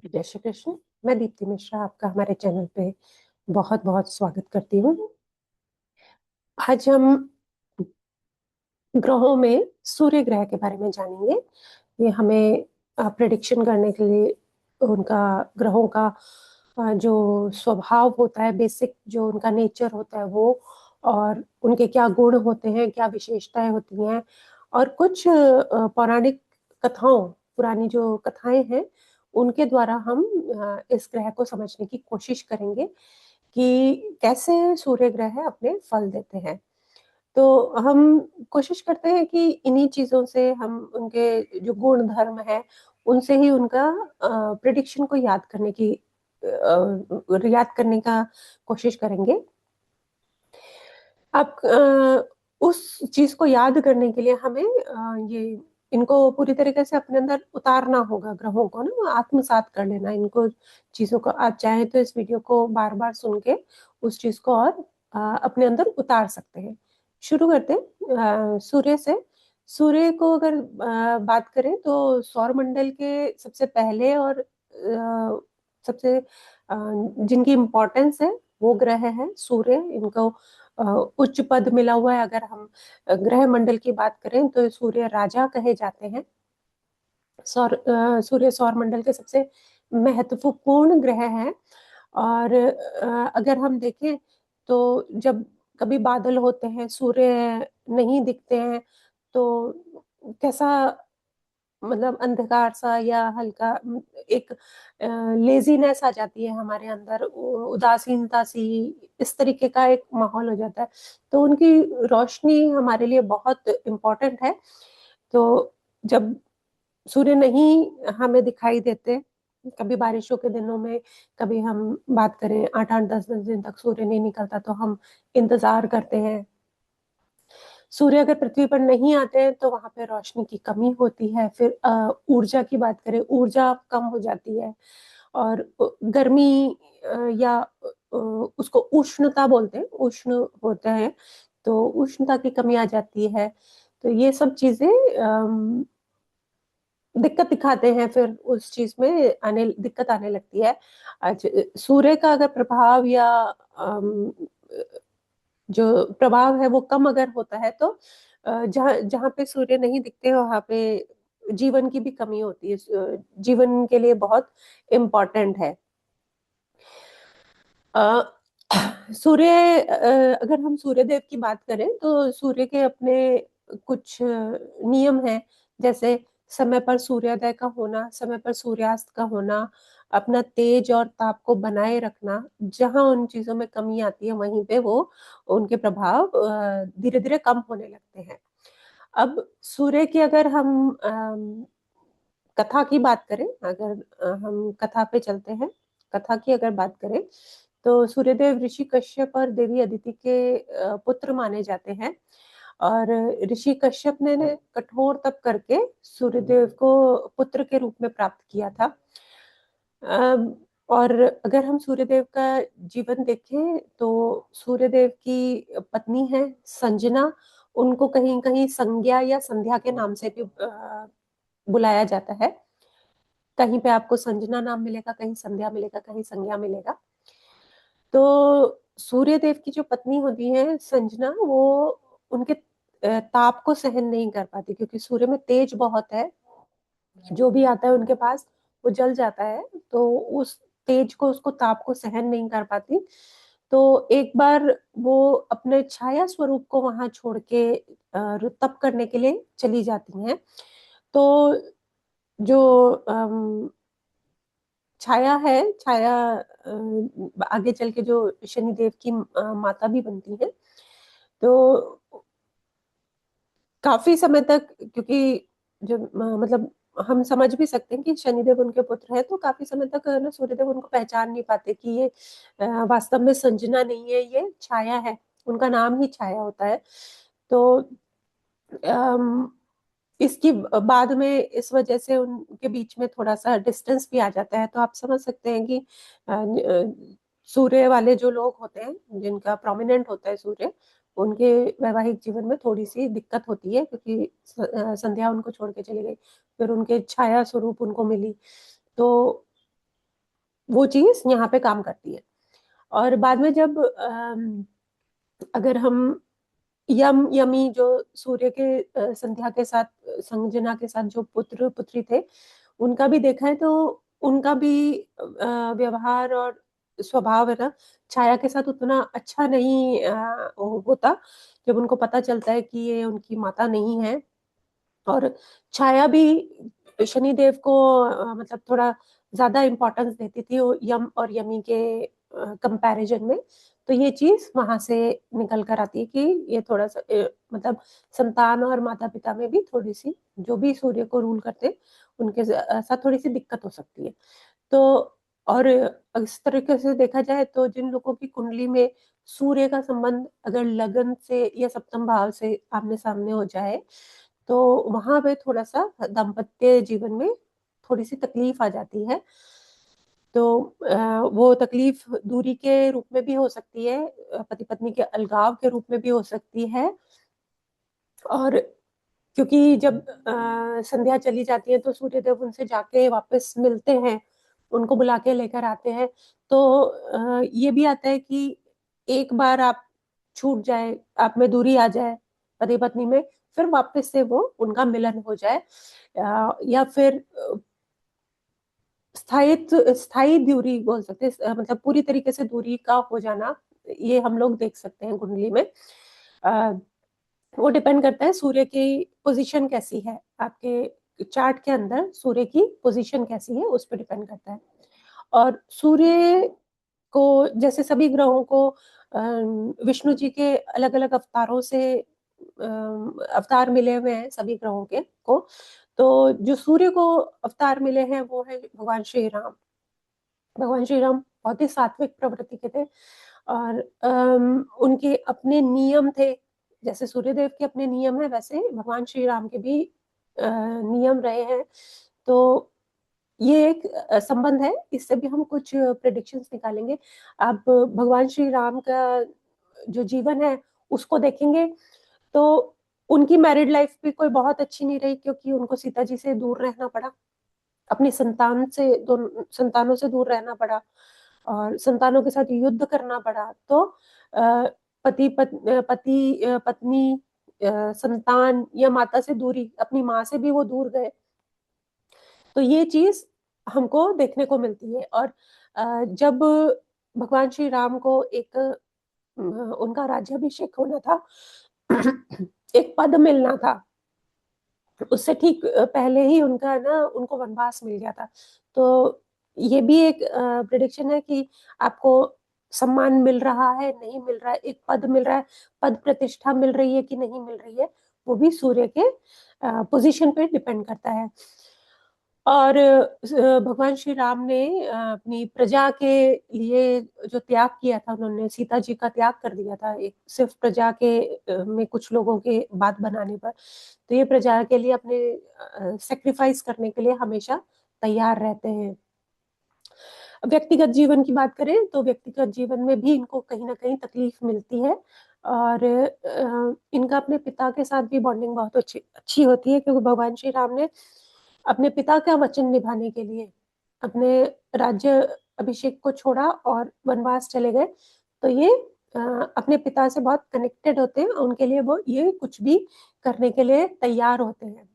जय श्री कृष्ण। मैं दीप्ति मिश्रा आपका हमारे चैनल पे बहुत बहुत स्वागत करती हूँ। आज हम ग्रहों में सूर्य ग्रह के बारे में जानेंगे। ये हमें प्रेडिक्शन करने के लिए उनका ग्रहों का जो स्वभाव होता है, बेसिक जो उनका नेचर होता है वो, और उनके क्या गुण होते हैं, क्या विशेषताएं होती हैं, और कुछ पौराणिक कथाओं, पुरानी जो कथाएं हैं उनके द्वारा हम इस ग्रह को समझने की कोशिश करेंगे कि कैसे सूर्य ग्रह अपने फल देते हैं। तो हम कोशिश करते हैं कि इन्हीं चीजों से हम उनके जो गुण धर्म है उनसे ही उनका प्रिडिक्शन को याद करने का कोशिश करेंगे। अब उस चीज को याद करने के लिए हमें ये इनको पूरी तरीके से अपने अंदर उतारना होगा, ग्रहों को ना आत्मसात कर लेना इनको चीजों को। आप चाहे तो इस वीडियो को बार बार सुन के उस चीज को और अपने अंदर उतार सकते हैं। शुरू करते हैं सूर्य से। सूर्य को अगर बात करें तो सौर मंडल के सबसे पहले और सबसे जिनकी इम्पोर्टेंस है वो ग्रह है सूर्य। इनको उच्च पद मिला हुआ है। अगर हम ग्रह मंडल की बात करें तो सूर्य राजा कहे जाते हैं। सूर्य सौर मंडल के सबसे महत्वपूर्ण ग्रह है। और अगर हम देखें तो जब कभी बादल होते हैं, सूर्य नहीं दिखते हैं, तो कैसा, मतलब अंधकार सा या हल्का एक लेजीनेस आ जाती है हमारे अंदर, उदासीनता सी, इस तरीके का एक माहौल हो जाता है। तो उनकी रोशनी हमारे लिए बहुत इम्पोर्टेंट है। तो जब सूर्य नहीं हमें दिखाई देते, कभी बारिशों के दिनों में, कभी हम बात करें 8 8 10 10 दिन तक सूर्य नहीं निकलता तो हम इंतजार करते हैं। सूर्य अगर पृथ्वी पर नहीं आते हैं तो वहां पे रोशनी की कमी होती है। फिर ऊर्जा की बात करें, ऊर्जा कम हो जाती है। और गर्मी या उसको उष्णता बोलते हैं, उष्ण होता है तो उष्णता की कमी आ जाती है। तो ये सब चीजें दिक्कत दिखाते हैं, फिर उस चीज में आने दिक्कत आने लगती है। आज सूर्य का अगर प्रभाव या जो प्रभाव है वो कम अगर होता है तो जहाँ जहाँ पे सूर्य नहीं दिखते वहां पे जीवन की भी कमी होती है। जीवन के लिए बहुत इम्पोर्टेंट है। अ, सूर्य अगर हम सूर्य देव की बात करें तो सूर्य के अपने कुछ नियम हैं। जैसे समय पर सूर्योदय का होना, समय पर सूर्यास्त का होना, अपना तेज और ताप को बनाए रखना। जहां उन चीजों में कमी आती है वहीं पे वो उनके प्रभाव धीरे धीरे कम होने लगते हैं। अब सूर्य की अगर हम कथा की बात करें, अगर हम कथा पे चलते हैं, कथा की अगर बात करें तो सूर्यदेव ऋषि कश्यप और देवी अदिति के पुत्र माने जाते हैं। और ऋषि कश्यप ने कठोर तप करके सूर्यदेव को पुत्र के रूप में प्राप्त किया था। और अगर हम सूर्यदेव का जीवन देखें तो सूर्यदेव की पत्नी है संजना। उनको कहीं कहीं संज्ञा या संध्या के नाम से भी बुलाया जाता है। कहीं पे आपको संजना नाम मिलेगा, कहीं संध्या मिलेगा, कहीं संज्ञा मिलेगा। तो सूर्यदेव की जो पत्नी होती है संजना, वो उनके ताप को सहन नहीं कर पाती क्योंकि सूर्य में तेज बहुत है। जो भी आता है उनके पास वो जल जाता है। तो उस तेज को, उसको ताप को सहन नहीं कर पाती। तो एक बार वो अपने छाया स्वरूप को वहां छोड़ के तप करने के लिए चली जाती हैं। तो जो छाया है, छाया आगे चल के जो शनिदेव की माता भी बनती है। तो काफी समय तक, क्योंकि जो मतलब हम समझ भी सकते हैं कि शनिदेव उनके पुत्र है, तो काफी समय तक ना सूर्यदेव उनको पहचान नहीं पाते कि ये वास्तव में संजना नहीं है, ये छाया है। उनका नाम ही छाया होता है। तो अम, इसकी बाद में इस वजह से उनके बीच में थोड़ा सा डिस्टेंस भी आ जाता है। तो आप समझ सकते हैं कि सूर्य वाले जो लोग होते हैं, जिनका प्रोमिनेंट होता है सूर्य, उनके वैवाहिक जीवन में थोड़ी सी दिक्कत होती है क्योंकि संध्या उनको छोड़ के चली गई, फिर उनके छाया स्वरूप उनको मिली। तो वो चीज यहाँ पे काम करती है। और बाद में जब अगर हम यमी जो सूर्य के संध्या के साथ, संजना के साथ जो पुत्र पुत्री थे, उनका भी देखा है तो उनका भी व्यवहार और स्वभाव है ना, छाया के साथ उतना अच्छा नहीं होता। जब उनको पता चलता है कि ये उनकी माता नहीं है, और छाया भी शनिदेव को मतलब थोड़ा ज्यादा इम्पोर्टेंस देती थी वो यम और यमी के कंपैरिजन में। तो ये चीज वहां से निकल कर आती है कि ये थोड़ा सा मतलब संतान और माता पिता में भी थोड़ी सी, जो भी सूर्य को रूल करते हैं उनके साथ थोड़ी सी दिक्कत हो सकती है। तो और इस तरीके से देखा जाए तो जिन लोगों की कुंडली में सूर्य का संबंध अगर लगन से या सप्तम भाव से आमने सामने हो जाए, तो वहां पे थोड़ा सा दाम्पत्य जीवन में थोड़ी सी तकलीफ आ जाती है। तो वो तकलीफ दूरी के रूप में भी हो सकती है, पति पत्नी के अलगाव के रूप में भी हो सकती है। और क्योंकि जब संध्या चली जाती है तो सूर्यदेव उनसे जाके वापस मिलते हैं, उनको बुला के लेकर आते हैं। तो ये भी आता है कि एक बार आप छूट जाए, आप में दूरी आ जाए पति पत्नी में, फिर वापस से वो उनका मिलन हो जाए, या फिर स्थायी दूरी बोल सकते हैं, मतलब पूरी तरीके से दूरी का हो जाना, ये हम लोग देख सकते हैं कुंडली में। अ, वो डिपेंड करता है सूर्य की पोजीशन कैसी है आपके चार्ट के अंदर, सूर्य की पोजीशन कैसी है उस पर डिपेंड करता है। और सूर्य को जैसे सभी ग्रहों को विष्णु जी के अलग अलग अवतारों से अवतार मिले हुए हैं सभी ग्रहों के को। तो जो सूर्य को अवतार मिले हैं वो है भगवान श्री राम। भगवान श्री राम बहुत ही सात्विक प्रवृत्ति के थे, और उनके अपने नियम थे। जैसे सूर्यदेव के अपने नियम है, वैसे भगवान श्री राम के भी नियम रहे हैं। तो ये एक संबंध है, इससे भी हम कुछ प्रेडिक्शंस निकालेंगे। आप भगवान श्री राम का जो जीवन है उसको देखेंगे तो उनकी मैरिड लाइफ भी कोई बहुत अच्छी नहीं रही, क्योंकि उनको सीता जी से दूर रहना पड़ा, अपनी संतान से, दोनों संतानों से दूर रहना पड़ा, और संतानों के साथ युद्ध करना पड़ा। तो पत्नी, संतान या माता से दूरी, अपनी माँ से भी वो दूर गए। तो ये चीज हमको देखने को मिलती है। और जब भगवान श्री राम को एक उनका राज्याभिषेक होना था, एक पद मिलना था, उससे ठीक पहले ही उनका ना, उनको वनवास मिल गया था। तो ये भी एक प्रिडिक्शन है कि आपको सम्मान मिल रहा है, नहीं मिल रहा है, एक पद मिल रहा है, पद प्रतिष्ठा मिल रही है कि नहीं मिल रही है, वो भी सूर्य के पोजीशन पे डिपेंड करता है। और भगवान श्री राम ने अपनी प्रजा के लिए जो त्याग किया था, उन्होंने सीता जी का त्याग कर दिया था एक सिर्फ प्रजा के में कुछ लोगों के बात बनाने पर। तो ये प्रजा के लिए अपने सेक्रीफाइस करने के लिए हमेशा तैयार रहते हैं। व्यक्तिगत जीवन की बात करें तो व्यक्तिगत जीवन में भी इनको कहीं ना कहीं तकलीफ मिलती है। और इनका अपने पिता के साथ भी बॉन्डिंग बहुत अच्छी अच्छी होती है, क्योंकि भगवान श्री राम ने अपने पिता का वचन निभाने के लिए अपने राज्य अभिषेक को छोड़ा और वनवास चले गए। तो ये अपने पिता से बहुत कनेक्टेड होते हैं, उनके लिए वो ये कुछ भी करने के लिए तैयार होते हैं।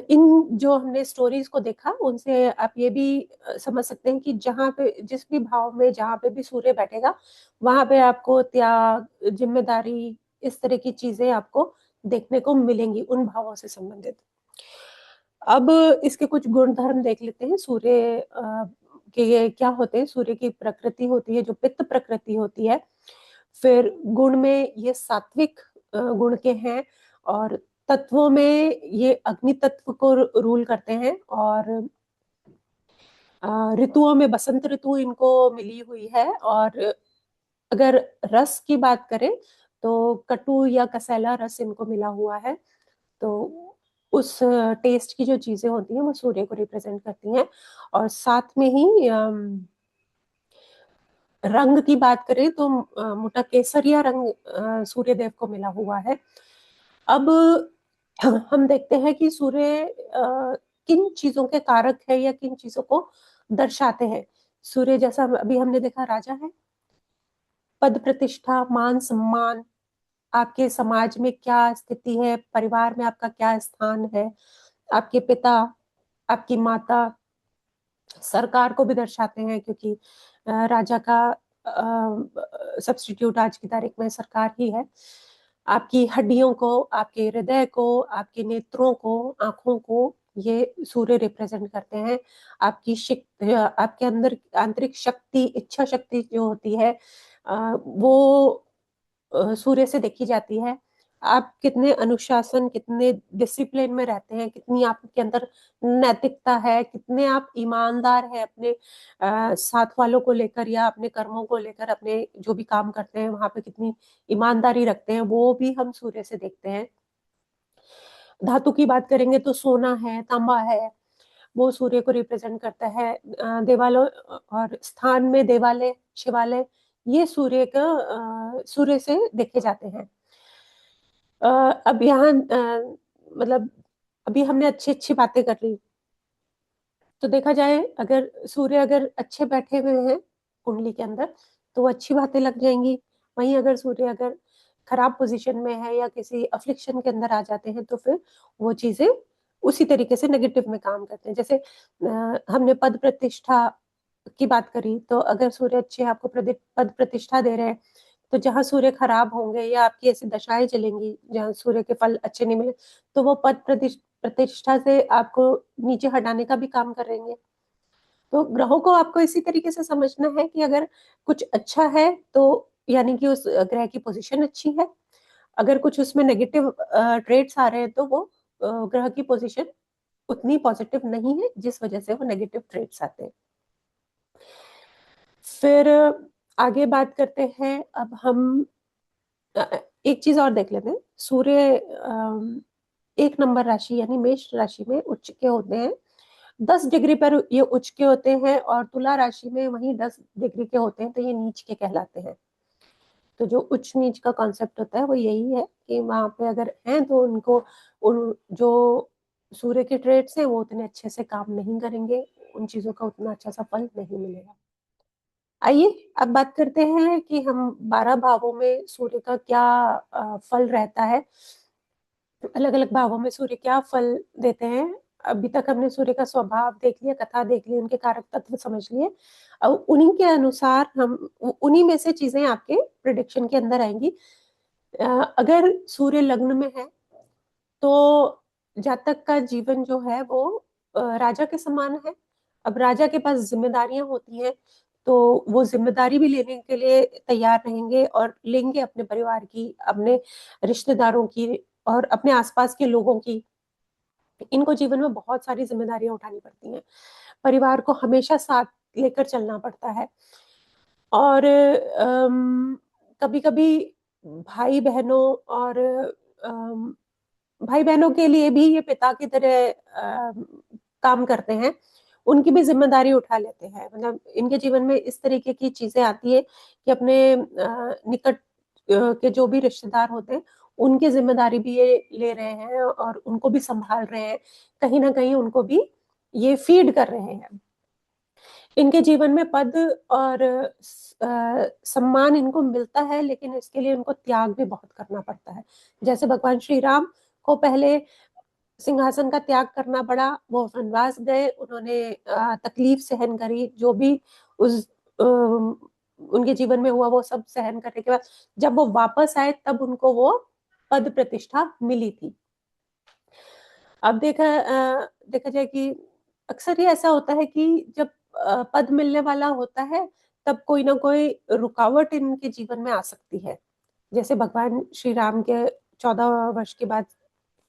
इन जो हमने स्टोरीज को देखा उनसे आप ये भी समझ सकते हैं कि जहाँ पे जिस भी भाव में जहाँ पे भी सूर्य बैठेगा, वहां पे आपको त्याग, जिम्मेदारी, इस तरह की चीजें आपको देखने को मिलेंगी उन भावों से संबंधित। अब इसके कुछ गुण धर्म देख लेते हैं। सूर्य के ये क्या होते हैं, सूर्य की प्रकृति होती है जो पित्त प्रकृति होती है। फिर गुण में ये सात्विक गुण के हैं, और तत्वों में ये अग्नि तत्व को रूल करते हैं। और ऋतुओं में बसंत ऋतु इनको मिली हुई है। और अगर रस की बात करें तो कटु या कसैला रस इनको मिला हुआ है। तो उस टेस्ट की जो चीजें होती हैं वो सूर्य को रिप्रेजेंट करती हैं। और साथ में ही रंग की बात करें तो मोटा केसरिया रंग सूर्य देव को मिला हुआ है। अब हम देखते हैं कि सूर्य किन चीजों के कारक है या किन चीजों को दर्शाते हैं। सूर्य जैसा अभी हमने देखा राजा है, पद प्रतिष्ठा, मान सम्मान, आपके समाज में क्या स्थिति है, परिवार में आपका क्या स्थान है, आपके पिता, आपकी माता, सरकार को भी दर्शाते हैं, क्योंकि राजा का सब्स्टिट्यूट आज की तारीख में सरकार ही है। आपकी हड्डियों को, आपके हृदय को, आपके नेत्रों को, आंखों को ये सूर्य रिप्रेजेंट करते हैं। आपकी शक्ति, आपके अंदर आंतरिक शक्ति, इच्छा शक्ति जो होती है वो सूर्य से देखी जाती है। आप कितने अनुशासन, कितने डिसिप्लिन में रहते हैं, कितनी आपके अंदर नैतिकता है, कितने आप ईमानदार हैं अपने साथ वालों को लेकर या अपने कर्मों को लेकर, अपने जो भी काम करते हैं वहां पे कितनी ईमानदारी रखते हैं, वो भी हम सूर्य से देखते हैं। धातु की बात करेंगे तो सोना है, तांबा है, वो सूर्य को रिप्रेजेंट करता है। देवालयों और स्थान में देवालय, शिवालय, ये सूर्य का सूर्य से देखे जाते हैं। अब यहाँ मतलब अभी हमने अच्छी अच्छी बातें कर ली, तो देखा जाए अगर सूर्य अगर अच्छे बैठे हुए हैं कुंडली के अंदर तो वो अच्छी बातें लग जाएंगी। वहीं अगर सूर्य अगर खराब पोजीशन में है या किसी अफ्लिक्शन के अंदर आ जाते हैं तो फिर वो चीजें उसी तरीके से नेगेटिव में काम करते हैं। जैसे हमने पद प्रतिष्ठा की बात करी, तो अगर सूर्य अच्छे आपको पद प्रतिष्ठा दे रहे हैं, तो जहां सूर्य खराब होंगे या आपकी ऐसी दशाएं चलेंगी जहां सूर्य के फल अच्छे नहीं मिले, तो वो पद प्रतिष्ठा से आपको नीचे हटाने का भी काम करेंगे। तो ग्रहों को आपको इसी तरीके से समझना है कि अगर कुछ अच्छा है तो यानी कि उस ग्रह की पोजीशन अच्छी है, अगर कुछ उसमें नेगेटिव ट्रेड्स आ रहे हैं तो वो ग्रह की पोजीशन उतनी पॉजिटिव नहीं है, जिस वजह से वो नेगेटिव ट्रेड्स आते हैं। फिर आगे बात करते हैं। अब हम एक चीज और देख लेते हैं। सूर्य 1 नंबर राशि यानी मेष राशि में उच्च के होते हैं, 10 डिग्री पर ये उच्च के होते हैं, और तुला राशि में वही 10 डिग्री के होते हैं, तो ये नीच के कहलाते हैं। तो जो उच्च नीच का कॉन्सेप्ट होता है वो यही है कि वहां पे अगर हैं तो उनको उन जो सूर्य के ट्रेड्स हैं वो उतने अच्छे से काम नहीं करेंगे, उन चीजों का उतना अच्छा सा फल नहीं मिलेगा। आइए अब बात करते हैं कि हम 12 भावों में सूर्य का क्या फल रहता है। अलग अलग भावों में सूर्य क्या फल देते हैं। अभी तक हमने सूर्य का स्वभाव देख लिया, कथा देख ली, उनके कारक तत्व समझ लिए। अब उन्हीं के अनुसार हम उन्हीं में से चीजें आपके प्रिडिक्शन के अंदर आएंगी। अगर सूर्य लग्न में है तो जातक का जीवन जो है वो राजा के समान है। अब राजा के पास जिम्मेदारियां होती हैं, तो वो जिम्मेदारी भी लेने के लिए तैयार रहेंगे और लेंगे, अपने परिवार की, अपने रिश्तेदारों की और अपने आसपास के लोगों की। इनको जीवन में बहुत सारी जिम्मेदारियां उठानी पड़ती हैं, परिवार को हमेशा साथ लेकर चलना पड़ता है। और कभी कभी भाई बहनों और अम, भाई बहनों के लिए भी ये पिता की तरह काम करते हैं, उनकी भी जिम्मेदारी उठा लेते हैं। मतलब इनके जीवन में इस तरीके की चीजें आती है कि अपने निकट के जो भी रिश्तेदार होते हैं उनकी जिम्मेदारी भी ये ले रहे हैं और उनको भी संभाल रहे हैं, कहीं ना कहीं उनको भी ये फीड कर रहे हैं। इनके जीवन में पद और सम्मान इनको मिलता है, लेकिन इसके लिए इनको त्याग भी बहुत करना पड़ता है। जैसे भगवान श्री राम को पहले सिंहासन का त्याग करना पड़ा, वो वनवास गए, उन्होंने तकलीफ सहन करी, जो भी उस उनके जीवन में हुआ वो सब सहन करने के बाद जब वो वापस आए तब उनको वो पद प्रतिष्ठा मिली थी। अब देखा जाए कि अक्सर ही ऐसा होता है कि जब पद मिलने वाला होता है तब कोई ना कोई रुकावट इनके जीवन में आ सकती है। जैसे भगवान श्री राम के 14 वर्ष के बाद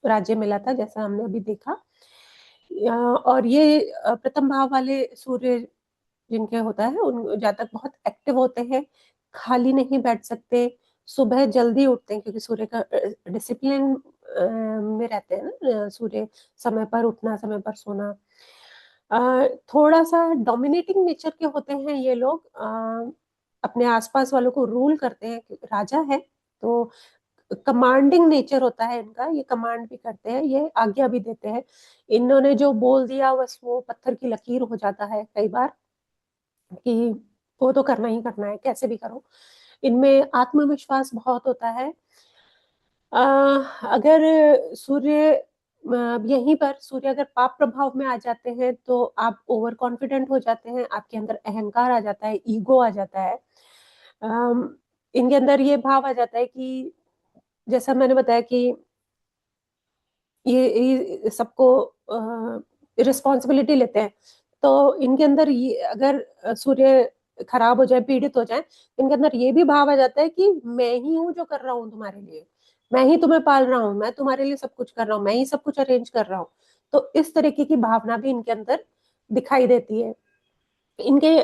राज्य मिला था, जैसा हमने अभी देखा। और ये प्रथम भाव वाले सूर्य जिनके होता है उन जातक बहुत एक्टिव होते हैं, खाली नहीं बैठ सकते, सुबह जल्दी उठते हैं क्योंकि सूर्य का डिसिप्लिन में रहते हैं ना, सूर्य समय पर उठना, समय पर सोना। थोड़ा सा डोमिनेटिंग नेचर के होते हैं ये लोग, अपने आसपास वालों को रूल करते हैं, राजा है तो कमांडिंग नेचर होता है इनका, ये कमांड भी करते हैं, ये आज्ञा भी देते हैं। इन्होंने जो बोल दिया बस वो पत्थर की लकीर हो जाता है कई बार, कि वो तो करना ही करना है, कैसे भी करो। इनमें आत्मविश्वास बहुत होता है। अगर सूर्य यहीं पर सूर्य अगर पाप प्रभाव में आ जाते हैं तो आप ओवर कॉन्फिडेंट हो जाते हैं, आपके अंदर अहंकार आ जाता है, ईगो आ जाता है। इनके अंदर ये भाव आ जाता है कि जैसा मैंने बताया कि ये सबको रिस्पॉन्सिबिलिटी लेते हैं। तो इनके अंदर ये अगर सूर्य खराब हो जाए, पीड़ित हो जाए, तो इनके अंदर ये भी भाव आ जाता है कि मैं ही हूँ जो कर रहा हूँ तुम्हारे लिए, मैं ही तुम्हें पाल रहा हूँ, मैं तुम्हारे लिए सब कुछ कर रहा हूँ, मैं ही सब कुछ अरेंज कर रहा हूँ। तो इस तरीके की भावना भी इनके अंदर दिखाई देती है। इनके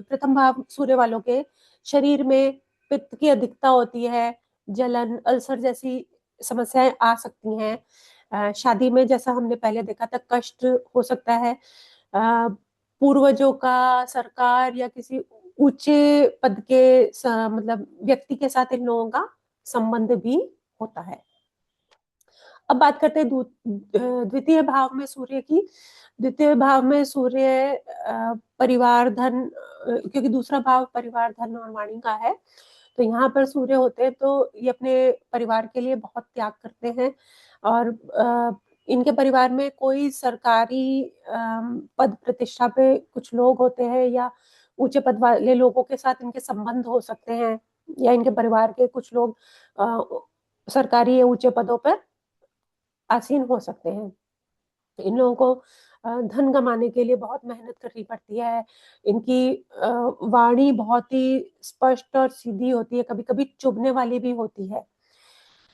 प्रथम भाव सूर्य वालों के शरीर में पित्त की अधिकता होती है, जलन, अल्सर जैसी समस्याएं आ सकती हैं। शादी में जैसा हमने पहले देखा था कष्ट हो सकता है। पूर्वजों का, सरकार या किसी ऊंचे पद के मतलब व्यक्ति के साथ इन लोगों का संबंध भी होता है। अब बात करते हैं द्वितीय भाव में सूर्य की। द्वितीय भाव में सूर्य परिवार, धन, क्योंकि दूसरा भाव परिवार, धन और वाणी का है, तो यहाँ पर सूर्य होते हैं तो ये अपने परिवार के लिए बहुत त्याग करते हैं। और इनके परिवार में कोई सरकारी पद प्रतिष्ठा पे कुछ लोग होते हैं, या ऊंचे पद वाले लोगों के साथ इनके संबंध हो सकते हैं, या इनके परिवार के कुछ लोग सरकारी या ऊंचे पदों पर आसीन हो सकते हैं। इन लोगों को धन कमाने के लिए बहुत मेहनत करनी पड़ती है। इनकी वाणी बहुत ही स्पष्ट और सीधी होती है, कभी कभी चुभने वाली भी होती है।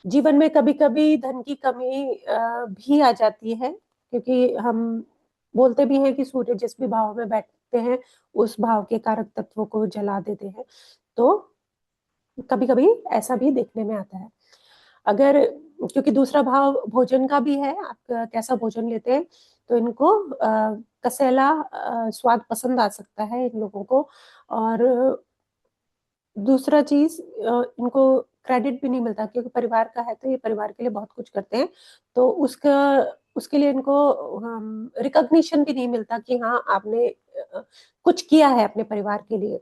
जीवन में कभी कभी धन की कमी भी आ जाती है, क्योंकि हम बोलते भी हैं कि सूर्य जिस भी भाव में बैठते हैं उस भाव के कारक तत्वों को जला देते हैं। तो कभी कभी ऐसा भी देखने में आता है। अगर, क्योंकि दूसरा भाव भोजन का भी है, आप कैसा भोजन लेते हैं, तो इनको कसैला स्वाद पसंद आ सकता है इन लोगों को। और दूसरा चीज, इनको क्रेडिट भी नहीं मिलता, क्योंकि परिवार का है तो ये परिवार के लिए बहुत कुछ करते हैं, तो उसका उसके लिए इनको रिकॉग्निशन भी नहीं मिलता कि हाँ आपने कुछ किया है अपने परिवार के लिए।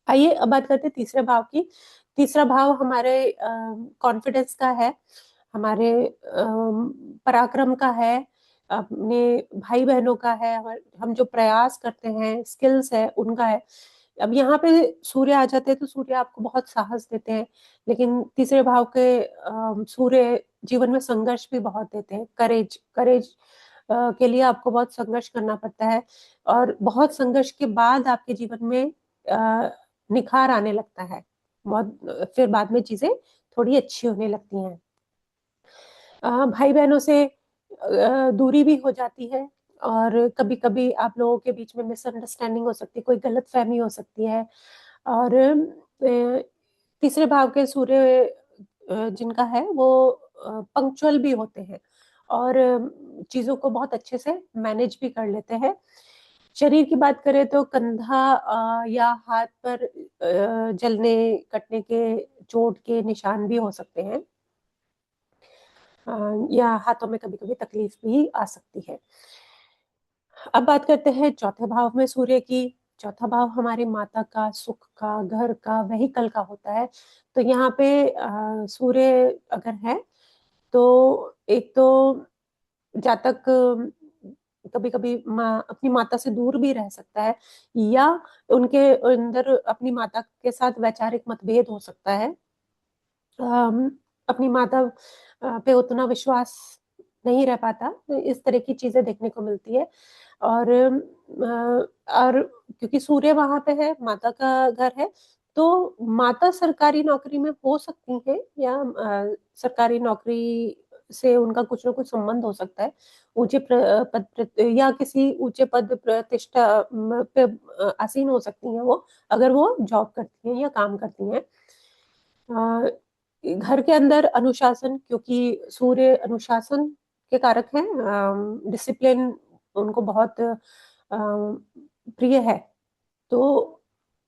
आइए अब बात करते हैं तीसरे भाव की। तीसरा भाव हमारे कॉन्फिडेंस का है, हमारे पराक्रम का है, अपने भाई बहनों का है, हम जो प्रयास करते हैं, स्किल्स है उनका है। अब यहाँ पे सूर्य आ जाते हैं तो सूर्य आपको बहुत साहस देते हैं, लेकिन तीसरे भाव के सूर्य जीवन में संघर्ष भी बहुत देते हैं। करेज करेज के लिए आपको बहुत संघर्ष करना पड़ता है, और बहुत संघर्ष के बाद आपके जीवन में निखार आने लगता है, बहुत फिर बाद में चीजें थोड़ी अच्छी होने लगती हैं। भाई बहनों से दूरी भी हो जाती है, और कभी कभी आप लोगों के बीच में मिसअंडरस्टैंडिंग हो सकती है, कोई गलत फहमी हो सकती है। और तीसरे भाव के सूर्य जिनका है वो पंक्चुअल भी होते हैं, और चीजों को बहुत अच्छे से मैनेज भी कर लेते हैं। शरीर की बात करें तो कंधा या हाथ पर जलने, कटने के, चोट के निशान भी हो सकते हैं, या हाथों में कभी कभी तकलीफ भी आ सकती है। अब बात करते हैं चौथे भाव में सूर्य की। चौथा भाव हमारी माता का, सुख का, घर का, व्हीकल का होता है। तो यहाँ पे सूर्य अगर है तो एक तो जातक कभी कभी अपनी माता से दूर भी रह सकता है, या उनके अंदर अपनी माता के साथ वैचारिक मतभेद हो सकता है। अपनी माता पे उतना विश्वास नहीं रह पाता, तो इस तरह की चीजें देखने को मिलती है। और क्योंकि सूर्य वहां पे है, माता का घर है, तो माता सरकारी नौकरी में हो सकती है, या सरकारी नौकरी से उनका कुछ ना कुछ संबंध हो सकता है, ऊंचे या किसी ऊंचे पद प्रतिष्ठा पे आसीन हो सकती हैं वो, अगर वो जॉब करती हैं या काम करती हैं। घर के अंदर अनुशासन, क्योंकि सूर्य अनुशासन के कारक हैं, डिसिप्लिन उनको बहुत प्रिय है। तो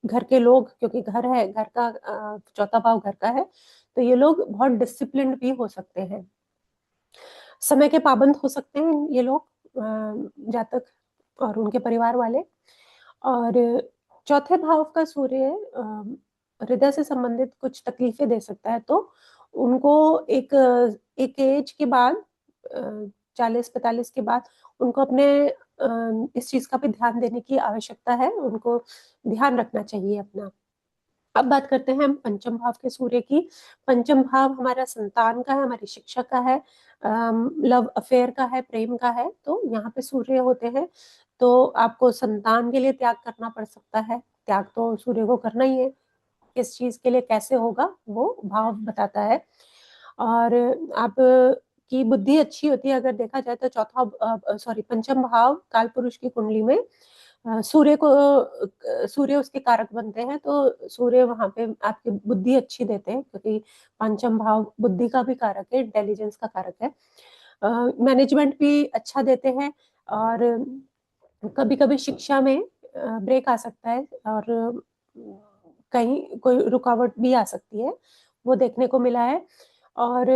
घर के लोग, क्योंकि घर है, घर का चौथा भाव घर का है, तो ये लोग बहुत डिसिप्लिन्ड भी हो सकते हैं, समय के पाबंद हो सकते हैं ये लोग, जातक और उनके परिवार वाले। और चौथे भाव का सूर्य हृदय से संबंधित कुछ तकलीफें दे सकता है, तो उनको एक एक एज के बाद, 40-45 के बाद उनको अपने इस चीज का भी ध्यान देने की आवश्यकता है, उनको ध्यान रखना चाहिए अपना। अब बात करते हैं हम पंचम भाव के सूर्य की। पंचम भाव हमारा संतान का है, हमारी शिक्षा का है, लव अफेयर का है, प्रेम का है। तो यहाँ पे सूर्य होते हैं तो आपको संतान के लिए त्याग करना पड़ सकता है। त्याग तो सूर्य को करना ही है, किस चीज के लिए कैसे होगा वो भाव बताता है। और आप की बुद्धि अच्छी होती है अगर देखा जाए तो पंचम भाव काल पुरुष की कुंडली में सूर्य उसके कारक बनते हैं, तो सूर्य वहां पे आपकी बुद्धि अच्छी देते हैं, क्योंकि पंचम भाव बुद्धि का भी कारक है, इंटेलिजेंस का कारक है। मैनेजमेंट भी अच्छा देते हैं। और कभी कभी शिक्षा में ब्रेक आ सकता है, और कहीं कोई रुकावट भी आ सकती है, वो देखने को मिला है। और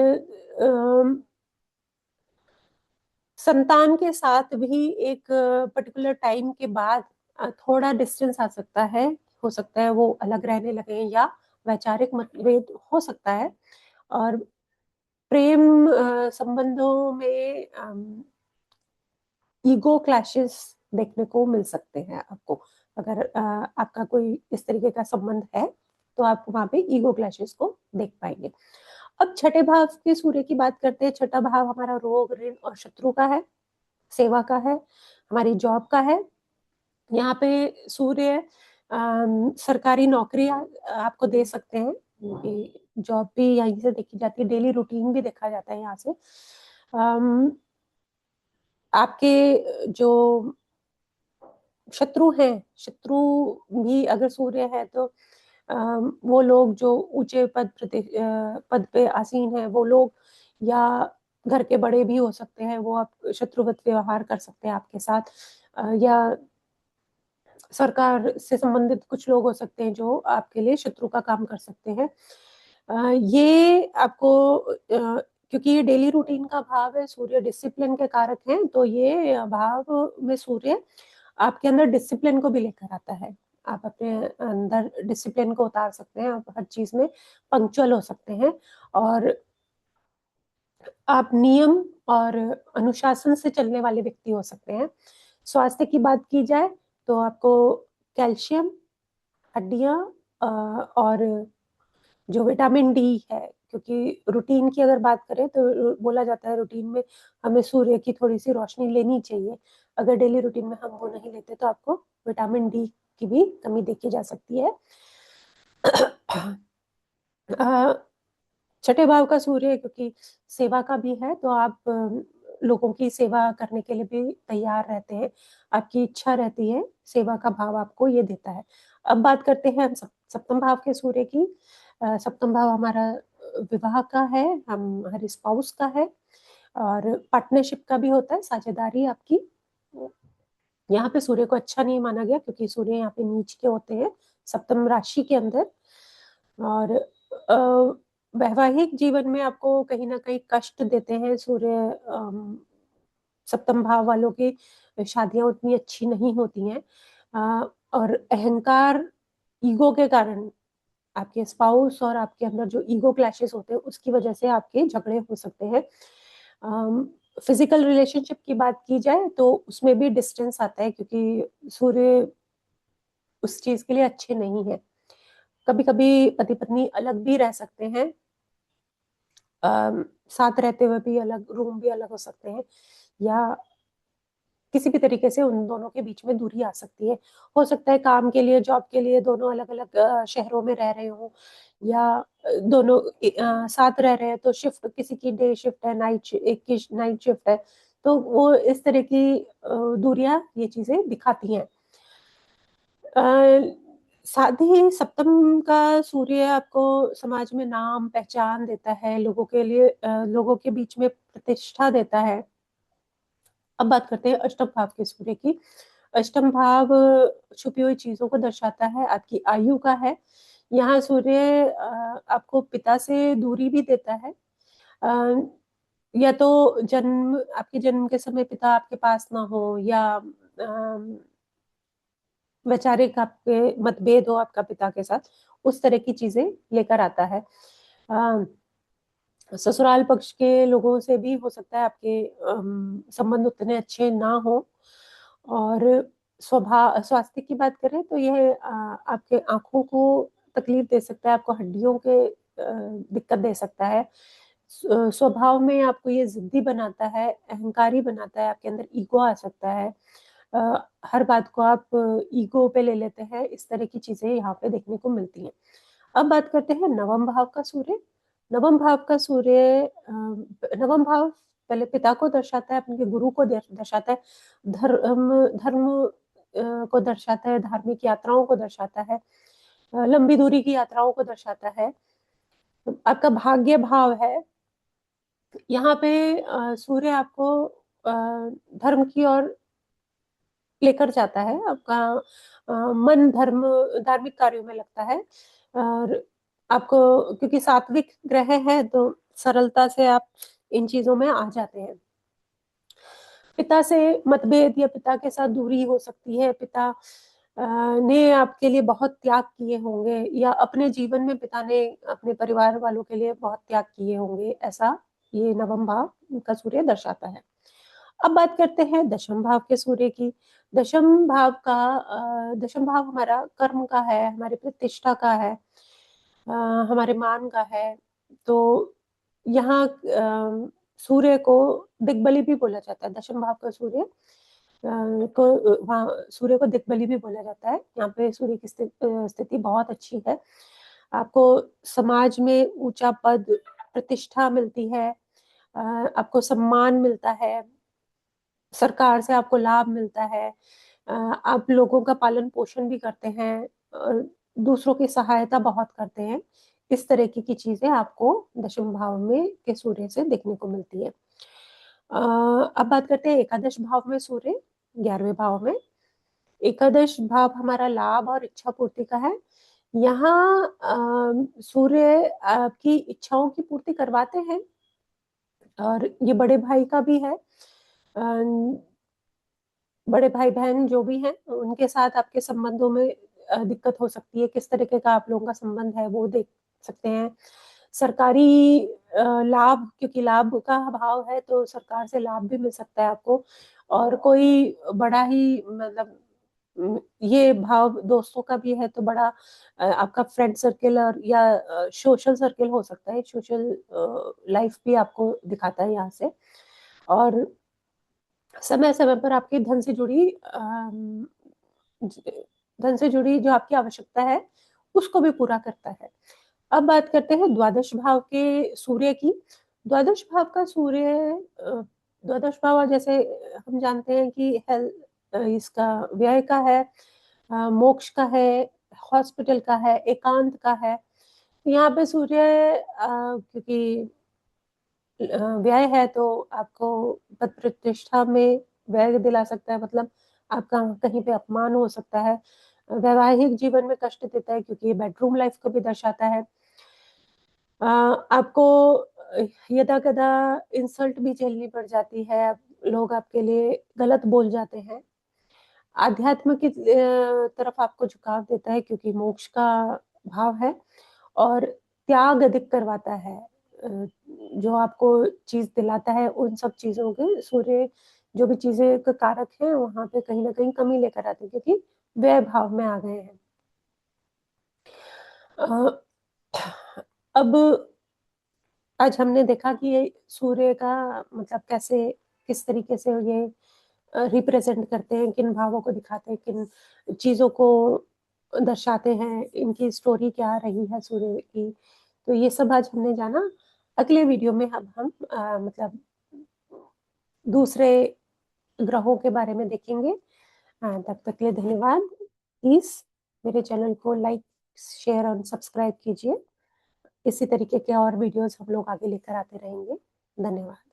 संतान के साथ भी एक पर्टिकुलर टाइम के बाद थोड़ा डिस्टेंस आ सकता है, हो सकता है वो अलग रहने लगे, या वैचारिक मतभेद हो सकता है। और प्रेम संबंधों में ईगो क्लैशेस देखने को मिल सकते हैं आपको। अगर आपका कोई इस तरीके का संबंध है तो आप वहां पे ईगो क्लैशेस को देख पाएंगे। अब छठे भाव के सूर्य की बात करते हैं। छठा भाव हमारा रोग, ऋण और शत्रु का है, सेवा का है, हमारी जॉब का है। यहाँ पे सूर्य सरकारी नौकरी आपको दे सकते हैं, जॉब भी यहीं से देखी जाती है, डेली रूटीन भी देखा जाता है यहाँ से। आपके जो शत्रु हैं, शत्रु भी अगर सूर्य है तो वो लोग जो ऊंचे पद पे आसीन है वो लोग, या घर के बड़े भी हो सकते हैं, वो आप शत्रुवत व्यवहार कर सकते हैं आपके साथ। या सरकार से संबंधित कुछ लोग हो सकते हैं जो आपके लिए शत्रु का काम कर सकते हैं। ये आपको क्योंकि ये डेली रूटीन का भाव है, सूर्य डिसिप्लिन के कारक हैं, तो ये भाव में सूर्य आपके अंदर डिसिप्लिन को भी लेकर आता है। आप अपने अंदर डिसिप्लिन को उतार सकते हैं, आप हर चीज में पंक्चुअल हो सकते हैं, और आप नियम और अनुशासन से चलने वाले व्यक्ति हो सकते हैं। स्वास्थ्य की बात की जाए तो आपको कैल्शियम, हड्डियां और जो विटामिन डी है, क्योंकि रूटीन की अगर बात करें तो बोला जाता है रूटीन में हमें सूर्य की थोड़ी सी रोशनी लेनी चाहिए। अगर डेली रूटीन में हम वो नहीं लेते तो आपको विटामिन डी की भी कमी देखी जा सकती है। छठे भाव का सूर्य क्योंकि सेवा का भी है, तो आप लोगों की सेवा करने के लिए भी तैयार रहते हैं, आपकी इच्छा रहती है, सेवा का भाव आपको ये देता है। अब बात करते हैं हम सप्तम भाव के सूर्य की। सप्तम भाव हमारा विवाह का है, हमारे स्पाउस का है, और पार्टनरशिप का भी होता है, साझेदारी आपकी। यहाँ पे सूर्य को अच्छा नहीं माना गया, क्योंकि सूर्य यहाँ पे नीच के होते हैं सप्तम राशि के अंदर। और वैवाहिक जीवन में आपको कहीं ना कहीं कष्ट देते हैं सूर्य। सप्तम भाव वालों की शादियां उतनी अच्छी नहीं होती हैं, और अहंकार, ईगो के कारण आपके स्पाउस और आपके अंदर जो ईगो क्लैशेस होते हैं उसकी वजह से आपके झगड़े हो सकते हैं। फिजिकल रिलेशनशिप की बात की जाए तो उसमें भी डिस्टेंस आता है, क्योंकि सूर्य उस चीज के लिए अच्छे नहीं है। कभी कभी पति पत्नी अलग भी रह सकते हैं, साथ रहते हुए भी अलग, रूम भी अलग हो सकते हैं, या किसी भी तरीके से उन दोनों के बीच में दूरी आ सकती है। हो सकता है काम के लिए, जॉब के लिए दोनों अलग अलग शहरों में रह रहे हो, या दोनों साथ रह रहे हैं, तो शिफ्ट किसी की डे शिफ्ट है, एक की नाइट शिफ्ट है, तो वो इस तरह की दूरियां ये चीजें दिखाती हैं। साथ ही सप्तम का सूर्य आपको समाज में नाम पहचान देता है, लोगों के लिए लोगों के बीच में प्रतिष्ठा देता है। अब बात करते हैं अष्टम भाव के सूर्य की। अष्टम भाव छुपी हुई चीजों को दर्शाता है, आपकी आयु का है, यहाँ सूर्य आपको पिता से दूरी भी देता है। अ, या तो जन्म आपके जन्म के समय पिता आपके पास ना हो, या वैचारिक आपके मतभेद हो आपका पिता के साथ, उस तरह की चीजें लेकर आता है। ससुराल पक्ष के लोगों से भी हो सकता है आपके संबंध उतने अच्छे ना हो। और स्वभाव स्वास्थ्य की बात करें तो यह आपके आंखों को तकलीफ दे सकता है, आपको हड्डियों के दिक्कत दे सकता है। स्वभाव में आपको ये जिद्दी बनाता है, अहंकारी बनाता है, आपके अंदर ईगो आ सकता है। हर बात को आप ईगो पे ले लेते हैं, इस तरह की चीजें यहाँ पे देखने को मिलती हैं। अब बात करते हैं नवम भाव का सूर्य। नवम भाव का सूर्य नवम भाव पहले पिता को दर्शाता है, अपने गुरु को दर्शाता है, धर्म धर्म को दर्शाता है, धार्मिक यात्राओं को दर्शाता है, लंबी दूरी की यात्राओं को दर्शाता है। आपका भाग्य भाव है। यहाँ पे सूर्य आपको धर्म की ओर लेकर जाता है, आपका मन धार्मिक कार्यों में लगता है। और आपको, क्योंकि सात्विक ग्रह है, तो सरलता से आप इन चीजों में आ जाते हैं। पिता से मतभेद या पिता के साथ दूरी हो सकती है। पिता ने आपके लिए बहुत त्याग किए होंगे, या अपने जीवन में पिता ने अपने परिवार वालों के लिए बहुत त्याग किए होंगे, ऐसा ये नवम भाव का सूर्य दर्शाता है। अब बात करते हैं दशम भाव के सूर्य की। दशम भाव हमारा कर्म का है, हमारी प्रतिष्ठा का है, हमारे मान का है। तो यहाँ सूर्य को दिग्बली भी बोला जाता है। दशम भाव का सूर्य को वहाँ सूर्य को दिग्बली भी बोला जाता है। यहाँ पे सूर्य की स्थिति बहुत अच्छी है। आपको समाज में ऊंचा पद प्रतिष्ठा मिलती है, आपको सम्मान मिलता है, सरकार से आपको लाभ मिलता है, आप लोगों का पालन पोषण भी करते हैं, दूसरों की सहायता बहुत करते हैं। इस तरह की चीजें आपको दशम भाव में के सूर्य से देखने को मिलती है। अब बात करते हैं एकादश भाव में सूर्य, 11वें भाव में। एकादश भाव हमारा लाभ और इच्छा पूर्ति का है। यहाँ सूर्य आपकी इच्छाओं की पूर्ति करवाते हैं, और ये बड़े भाई का भी है। बड़े भाई बहन जो भी हैं उनके साथ आपके संबंधों में दिक्कत हो सकती है। किस तरीके का आप लोगों का संबंध है वो देख सकते हैं। सरकारी लाभ, क्योंकि लाभ का भाव है तो सरकार से लाभ भी मिल सकता है आपको। और कोई बड़ा ही मतलब ये भाव दोस्तों का भी है, तो बड़ा आपका फ्रेंड सर्कल और या सोशल सर्कल हो सकता है। सोशल लाइफ भी आपको दिखाता है यहाँ से। और समय समय पर आपकी धन से जुड़ी जो आपकी आवश्यकता है उसको भी पूरा करता है। अब बात करते हैं द्वादश भाव के सूर्य की। द्वादश भाव का सूर्य द्वादश भाव जैसे हम जानते हैं कि हेल्थ, इसका व्यय का है, मोक्ष का है, हॉस्पिटल का है, एकांत का है। यहाँ पे सूर्य क्योंकि व्यय है तो आपको पद प्रतिष्ठा में व्यय दिला सकता है, मतलब आपका कहीं पे अपमान हो सकता है। वैवाहिक जीवन में कष्ट देता है, क्योंकि ये बेडरूम लाइफ को भी दर्शाता है। आपको यदा कदा इंसल्ट भी झेलनी पड़ जाती है, लोग आपके लिए गलत बोल जाते हैं। आध्यात्म की तरफ आपको झुकाव देता है, क्योंकि मोक्ष का भाव है। और त्याग अधिक करवाता है, जो आपको चीज दिलाता है उन सब चीजों के सूर्य जो भी चीजें का कारक है वहां पे कहीं ना कहीं कमी लेकर आते हैं, क्योंकि व्यय भाव में आ गए हैं। अब आज हमने देखा कि ये सूर्य का मतलब कैसे, किस तरीके से ये रिप्रेजेंट करते हैं, किन भावों को दिखाते हैं, किन चीजों को दर्शाते हैं, इनकी स्टोरी क्या रही है सूर्य की। तो ये सब आज हमने जाना। अगले वीडियो में अब हम मतलब दूसरे ग्रहों के बारे में देखेंगे। तब तक के लिए धन्यवाद। प्लीज मेरे चैनल को लाइक, शेयर और सब्सक्राइब कीजिए। इसी तरीके के और वीडियोस हम लोग आगे लेकर आते रहेंगे। धन्यवाद।